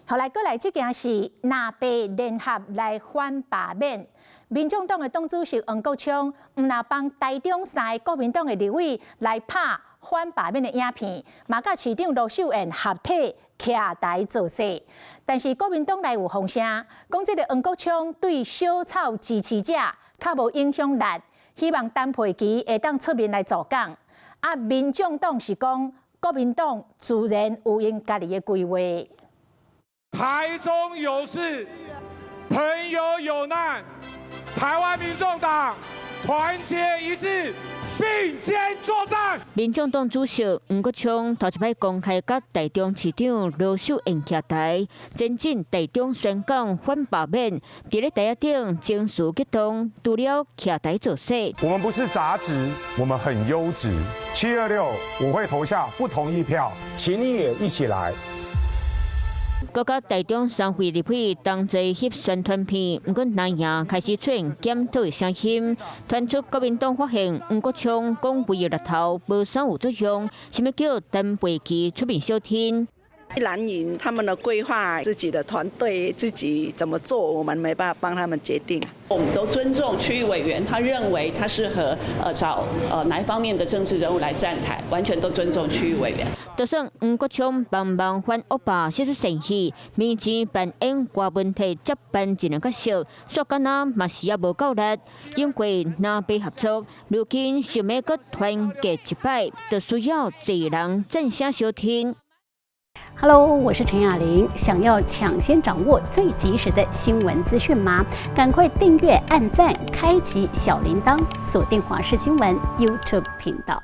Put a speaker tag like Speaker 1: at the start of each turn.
Speaker 1: 后来过来这件事，南北联合来反罢免。民众党的党主席黄国昌，唔那帮台中3个国民党的立委来拍反罢免的影片，嘛甲市长罗秀燕合体徛台造势。但是国民党内有风声，讲这个黄国昌对小草支持者较无影响力，希望陈培琪会当出面来助讲。啊，民众党是讲国民党自然有因家己的规划。
Speaker 2: 台中有事，朋友有难，台湾民众党团结一致，并肩作战。
Speaker 3: 民众党主席黄国昌头一摆公开甲台中市长罗秀燕徛台，前进台中宣讲反罢免，伫咧台顶情绪激动，除了徛台造势。
Speaker 4: 我们不是杂质，我们很优质。726，我会投下不同意票，请你也一起来。
Speaker 3: 各甲台中商会立委同齐翕宣传片，不过南洋开始出现检讨的声音，传出国民党发现黄国昌讲为了日头无啥有作用，想要叫陈培琪出面小听。
Speaker 5: 蓝营他们的规划，自己的团队自己怎么做，我们没办法帮他们决定。
Speaker 6: 我们都尊重区域委员，他认为他适合找哪一方面的政治人物来站台，完全都尊重区域委员。
Speaker 3: 就算黄国昌帮忙反恶霸写出善意，面前扮演歌问题接班一两角色，说干那嘛是也无够力。因为南北合作，如今想要搁团结一摆，就需要一人正声小听。
Speaker 7: Hello， 我是陈雅玲。想要抢先掌握最及时的新闻资讯吗？赶快订阅、按赞、开启小铃铛，锁定华视新闻 YouTube 频道。